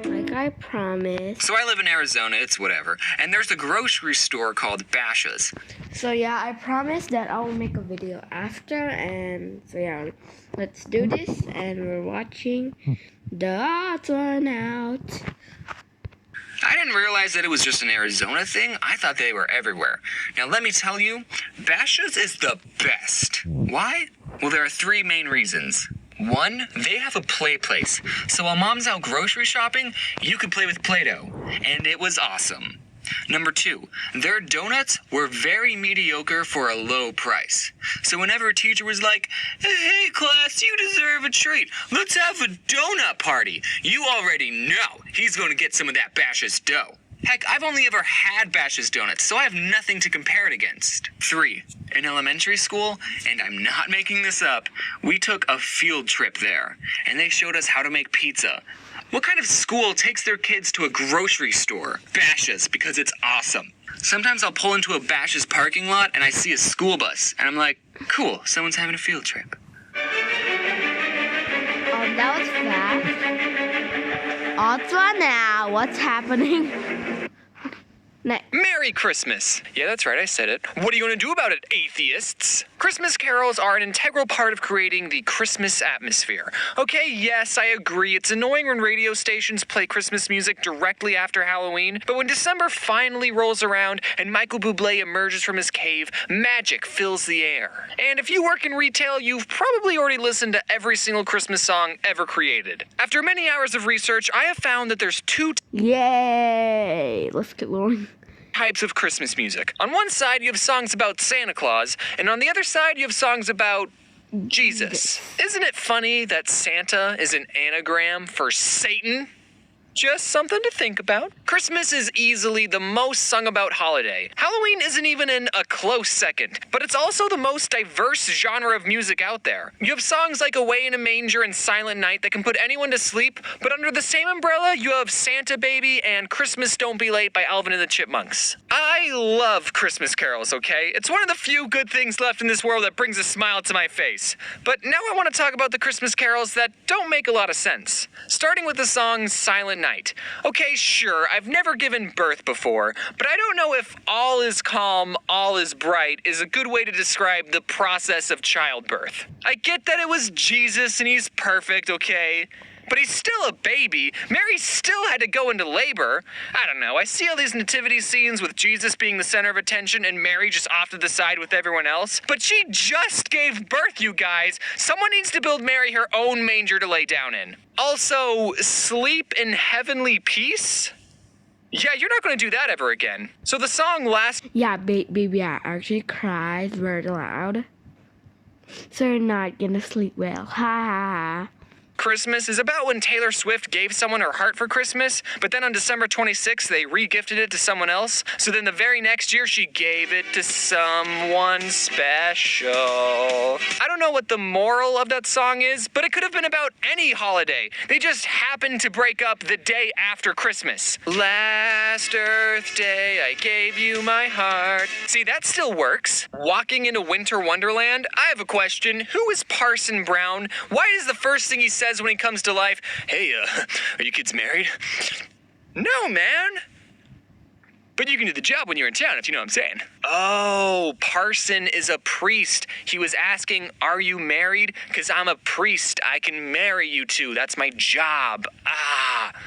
like I promised. So I live in Arizona, it's whatever. And there's a grocery store called Bashas'. So yeah, I promised that I will make a video after, and so yeah, let's do this. And we're watching theood1sout. I didn't realize that it was just an Arizona thing. I thought they were everywhere. Now let me tell you, Bashas' is the best. Why? Well, there are three main reasons. One, they have a play place. So while mom's out grocery shopping, you could play with Play-Doh. And it was awesome. Number two, their donuts were very mediocre for a low price. So whenever a teacher was like, "Hey class, you deserve a treat. Let's have a donut party," you already know he's going to get some of that Bashas' dough. Heck, I've only ever had Bashas' donuts, so I have nothing to compare it against. 3, in elementary school, and I'm not making this up, we took a field trip there, and they showed us how to make pizza. What kind of school takes their kids to a grocery store? Bashas', because it's awesome. Sometimes I'll pull into a Bashas' parking lot and I see a school bus, and I'm like, cool, someone's having a field trip. That was fast. theood1sout, what's happening? Merry Christmas! Yeah, that's right, I said it. What are you going to do about it, atheists? Christmas carols are an integral part of creating the Christmas atmosphere. Okay, yes, I agree, it's annoying when radio stations play Christmas music directly after Halloween, but when December finally rolls around and Michael Bublé emerges from his cave, magic fills the air. And if you work in retail, you've probably already listened to every single Christmas song ever created. After many hours of research, I have found that there's two Yay! Let's get going. types of Christmas music. On one side, you have songs about Santa Claus, and on the other side, you have songs about Jesus. Isn't it funny that Santa is an anagram for Satan? Just something to think about. Christmas is easily the most sung about holiday. Halloween isn't even in a close second, but it's also the most diverse genre of music out there. You have songs like Away in a Manger and Silent Night that can put anyone to sleep, but under the same umbrella, you have Santa Baby and Christmas Don't Be Late by Alvin and the Chipmunks. I love Christmas carols, okay? It's one of the few good things left in this world that brings a smile to my face. But now I want to talk about the Christmas carols that don't make a lot of sense. Starting with the song Silent Night. Okay, sure, I've never given birth before, but I don't know if all is calm, all is bright is a good way to describe the process of childbirth. I get that it was Jesus and he's perfect, okay? But he's still a baby. Mary still had to go into labor. I don't know, I see all these nativity scenes with Jesus being the center of attention and Mary just off to the side with everyone else. But she just gave birth, you guys. Someone needs to build Mary her own manger to lay down in. Also, sleep in heavenly peace? Yeah, you're not going to do that ever again. So the song last... Yeah, baby, I actually cried very loud. So you're not gonna sleep well. Ha ha ha. Christmas is about when Taylor Swift gave someone her heart for Christmas, but then on December 26th, they re-gifted it to someone else. So then the very next year, she gave it to someone special. I don't know what the moral of that song is, but it could have been about any holiday. They just happened to break up the day after Christmas. Last Earth Day, I gave you my heart. See, that still works. Walking into Winter Wonderland, I have a question. Who is Parson Brown? Why is the first thing he says when he comes to life, "Hey, are you kids married?" No, man. But you can do the job when you're in town, if you know what I'm saying. Oh, Parson is a priest. He was asking, are you married? Because I'm a priest. I can marry you too. That's my job.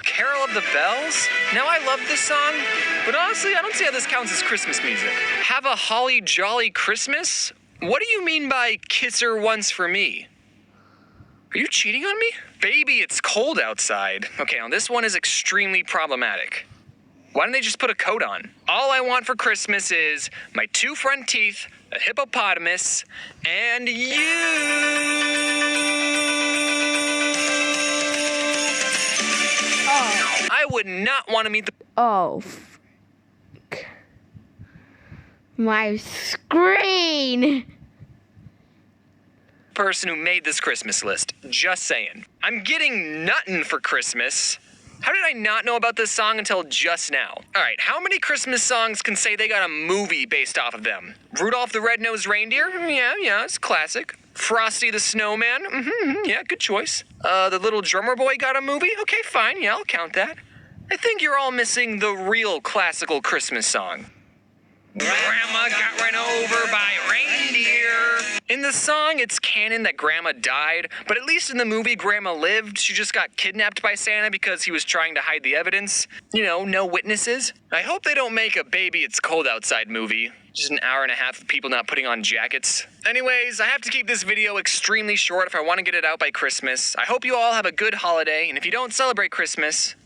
Carol of the Bells? Now, I love this song, but honestly, I don't see how this counts as Christmas music. Have a holly jolly Christmas? What do you mean by kiss her once for me? Are you cheating on me? Baby, it's cold outside. Okay, now this one is extremely problematic. Why don't they just put a coat on? All I want for Christmas is my 2 front teeth, a hippopotamus, and you. Oh. I would not want to meet the... Oh. My screen. person who made this Christmas list. Just saying. I'm getting nuttin' for Christmas. How did I not know about this song until just now? Alright, how many Christmas songs can say they got a movie based off of them? Rudolph the Red-Nosed Reindeer? Yeah, it's classic. Frosty the Snowman. Yeah, good choice. The Little Drummer Boy got a movie? Okay, fine. Yeah, I'll count that. I think you're all missing the real classical Christmas song. Grandma got run over by reindeer. In the song, it's canon that Grandma died, but at least in the movie, Grandma lived. She just got kidnapped by Santa because he was trying to hide the evidence. You know, no witnesses. I hope they don't make a Baby It's Cold Outside movie. Just an hour and a half of people not putting on jackets. Anyways, I have to keep this video extremely short if I want to get it out by Christmas. I hope you all have a good holiday, and if you don't celebrate Christmas,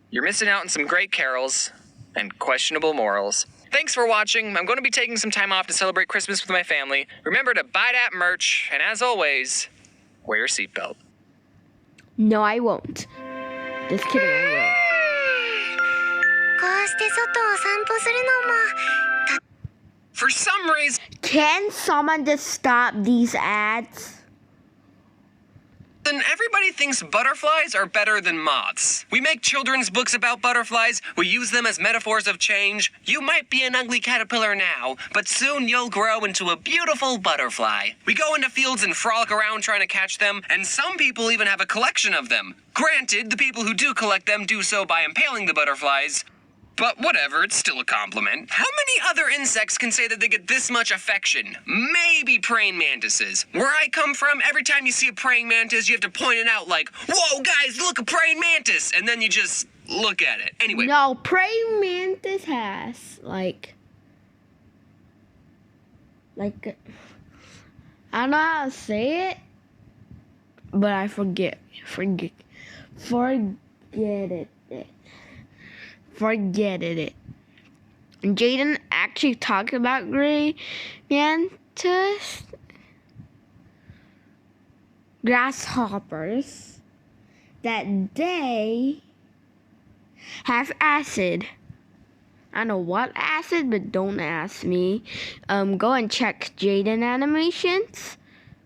you're missing out on some great carols and questionable morals. Thanks for watching. I'm going to be taking some time off to celebrate Christmas with my family. Remember to buy that merch, and as always, wear your seatbelt. No, I won't. Just kidding, I will. For some reason, Can someone just stop these ads? everybody thinks butterflies are better than moths. We make children's books about butterflies. We use them as metaphors of change. You might be an ugly caterpillar now, but soon you'll grow into a beautiful butterfly. We go into fields and frolic around trying to catch them, and some people even have a collection of them. Granted, the people who do collect them do so by impaling the butterflies. But whatever, it's still a compliment. How many other insects can say that they get this much affection? Maybe praying mantises. Where I come from, every time you see a praying mantis, you have to point it out like, whoa, guys, look, a praying mantis. And then you just look at it. Anyway. No, praying mantis has, like, I don't know how to say it, but I forget it. Forget it. Jaden actually talked about gray mantis, grasshoppers, that they have acid. I don't know what acid, but don't ask me. Go and check Jaden animations.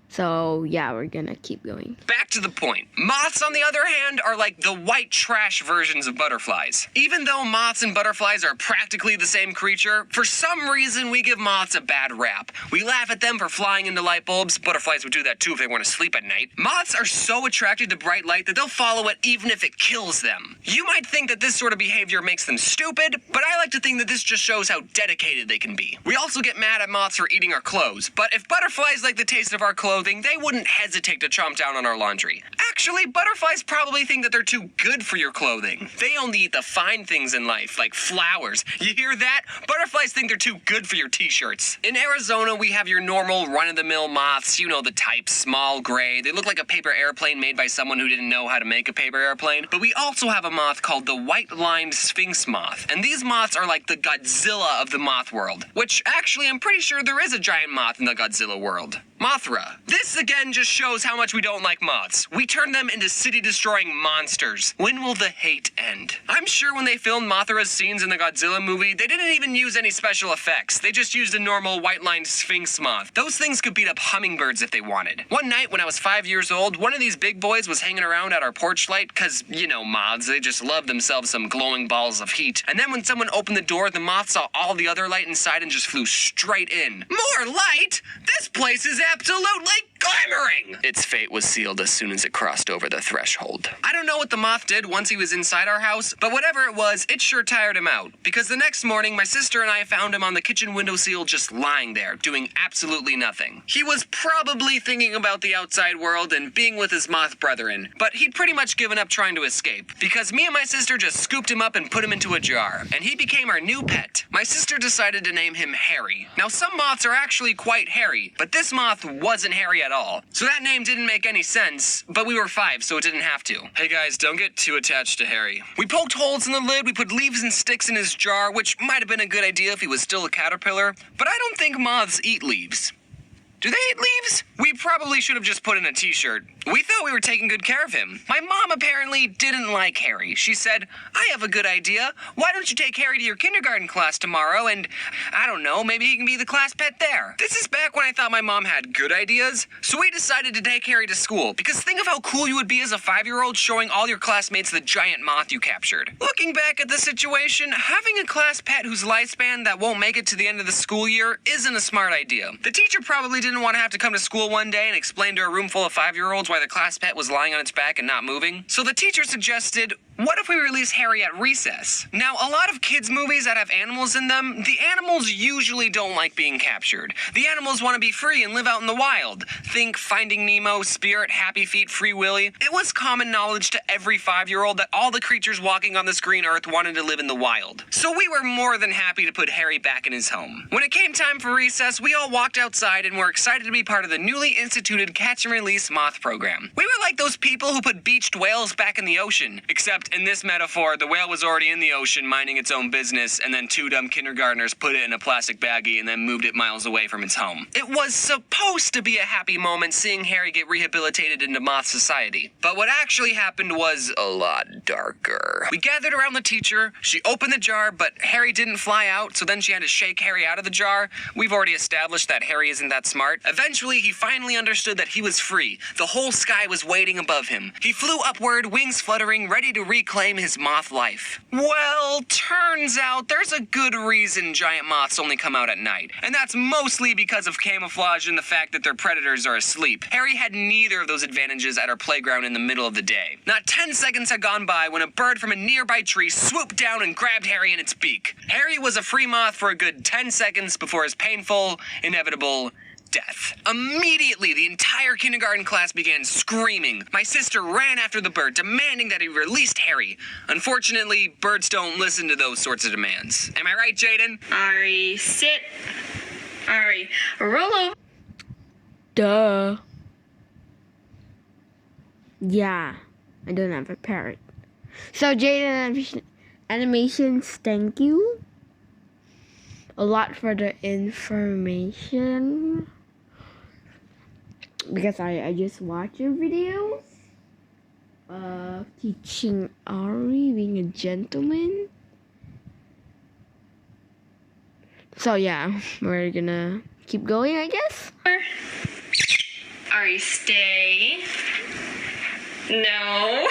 So, yeah, we're gonna keep going. Back to the point. Moths, on the other hand, are like the white trash versions of butterflies. Even though moths and butterflies are practically the same creature, for some reason we give moths a bad rap. We laugh at them for flying into light bulbs. Butterflies would do that too if they want to sleep at night. Moths are so attracted to bright light that they'll follow it even if it kills them. You might think that this sort of behavior makes them stupid, but I like to think that this just shows how dedicated they can be. We also get mad at moths for eating our clothes, but if butterflies like the taste of our clothes, they wouldn't hesitate to chomp down on our laundry. Actually, butterflies probably think that they're too good for your clothing. They only eat the fine things in life, like flowers. You hear that? Butterflies think they're too good for your t-shirts. In Arizona, we have your normal run-of-the-mill moths. You know the type, small, gray. They look like a paper airplane made by someone who didn't know how to make a paper airplane. But we also have a moth called the white-lined sphinx moth. And these moths are like the Godzilla of the moth world. Which, actually, I'm pretty sure there is a giant moth in the Godzilla world. Mothra. This again just shows how much we don't like moths. We turn them into city-destroying monsters. When will the hate end? I'm sure when they filmed Mothra's scenes in the Godzilla movie, they didn't even use any special effects. They just used a normal white-lined sphinx moth. Those things could beat up hummingbirds if they wanted. One night when I was 5 years old, one of these big boys was hanging around at our porch light, cause, you know, moths, they just love themselves some glowing balls of heat. And then when someone opened the door, the moth saw all the other light inside and just flew straight in. More light? This place is absolutely glamoring! Its fate was sealed as soon as it crossed over the threshold. I don't know what the moth did once he was inside our house, but whatever it was, it sure tired him out. Because the next morning, my sister and I found him on the kitchen windowsill just lying there, doing absolutely nothing. He was probably thinking about the outside world and being with his moth brethren, but he'd pretty much given up trying to escape. Because me and my sister just scooped him up and put him into a jar, and he became our new pet. My sister decided to name him Harry. Now, some moths are actually quite hairy, but this moth wasn't hairy at all. So that name didn't make any sense, but we were 5, so it didn't have to. Hey guys, don't get too attached to Harry. We poked holes in the lid, we put leaves and sticks in his jar, which might have been a good idea if he was still a caterpillar, but I don't think moths eat leaves. Do they eat leaves? We probably should have just put in a t-shirt. We thought we were taking good care of him. My mom apparently didn't like Harry. She said, I have a good idea. Why don't you take Harry to your kindergarten class tomorrow and, I don't know, maybe he can be the class pet there. This is back when I thought my mom had good ideas. So we decided to take Harry to school. Because think of how cool you would be as a 5-year-old showing all your classmates the giant moth you captured. Looking back at the situation, having a class pet whose lifespan that won't make it to the end of the school year isn't a smart idea. The teacher probably didn't didn't want to have to come to school one day and explain to a room full of 5-year-olds why the class pet was lying on its back and not moving. So the teacher suggested, what if we release Harry at recess? Now, a lot of kids' movies that have animals in them, the animals usually don't like being captured. The animals want to be free and live out in the wild. Think Finding Nemo, Spirit, Happy Feet, Free Willy. It was common knowledge to every 5-year-old that all the creatures walking on this green earth wanted to live in the wild. So we were more than happy to put Harry back in his home. When it came time for recess, we all walked outside and were excited to be part of the newly instituted catch and release moth program. We were like those people who put beached whales back in the ocean, except in this metaphor, the whale was already in the ocean minding its own business, and then 2 dumb kindergartners put it in a plastic baggie and then moved it miles away from its home. It was supposed to be a happy moment seeing Harry get rehabilitated into moth society. But what actually happened was a lot darker. We gathered around the teacher, she opened the jar, but Harry didn't fly out, so then she had to shake Harry out of the jar. We've already established that Harry isn't that smart. Eventually, he finally understood that he was free. The whole sky was waiting above him. He flew upward, wings fluttering, ready to reclaim his moth life. Well, turns out there's a good reason giant moths only come out at night, and that's mostly because of camouflage and the fact that their predators are asleep. Harry had neither of those advantages at our playground in the middle of the day. Not 10 seconds had gone by when a bird from a nearby tree swooped down and grabbed Harry in its beak. Harry was a free moth for a good 10 seconds before his painful, inevitable death. Immediately, the entire kindergarten class began screaming. My sister ran after the bird, demanding that he released Harry. Unfortunately, birds don't listen to those sorts of demands. Am I right, Jaden? Ari, sit. Ari, roll over. Duh. Yeah, I don't have a parrot. So, Jaden Animations, thank you a lot for the information. Because I just watched your videos of teaching Ari being a gentleman. So yeah, we're gonna keep going, I guess. Ari, stay. No.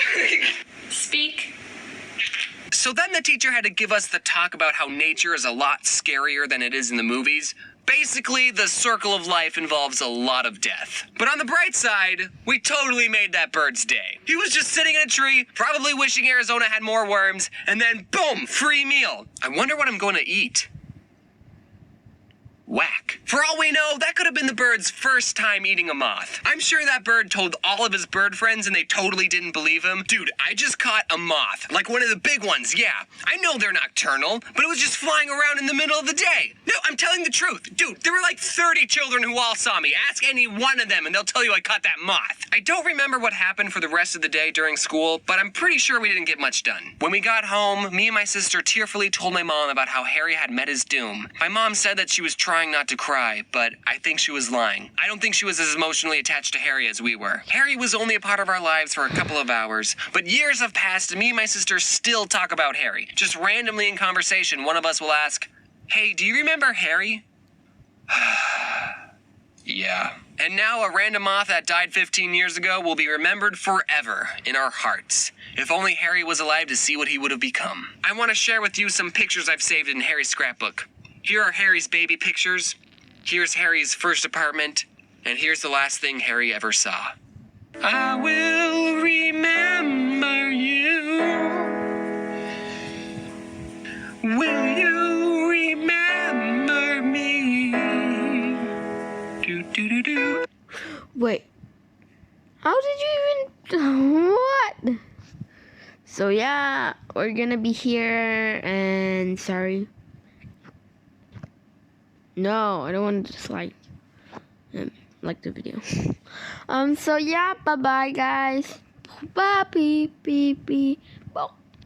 Speak. So then the teacher had to give us the talk about how nature is a lot scarier than it is in the movies. Basically, the circle of life involves a lot of death. But on the bright side, we totally made that bird's day. He was just sitting in a tree, probably wishing Arizona had more worms, and then boom, free meal. I wonder what I'm going to eat. Whack. For all we know, that could have been the bird's first time eating a moth. I'm sure that bird told all of his bird friends and they totally didn't believe him. Dude, I just caught a moth. Like one of the big ones, yeah. I know they're nocturnal, but it was just flying around in the middle of the day. No, I'm telling the truth. Dude, there were like 30 children who all saw me. Ask any one of them and they'll tell you I caught that moth. I don't remember what happened for the rest of the day during school, but I'm pretty sure we didn't get much done. When we got home, me and my sister tearfully told my mom about how Harry had met his doom. My mom said that she was trying not to cry, but I think she was lying. I don't think she was as emotionally attached to Harry as we were. Harry was only a part of our lives for a couple of hours, but years have passed and me and my sister still talk about Harry. Just randomly in conversation, one of us will ask, "Hey, do you remember Harry?" Yeah. And now a random moth that died 15 years ago will be remembered forever in our hearts. If only Harry was alive to see what he would have become. I want to share with you some pictures I've saved in Harry's scrapbook. Here are Harry's baby pictures. Here's Harry's first apartment. And here's the last thing Harry ever saw. I will remember you. Will you remember me? Do do do do. Wait. How did you even... What? So yeah, we're gonna be here and sorry. No, I don't want to dislike like the video. So yeah, bye bye guys. Bye beep beep beep.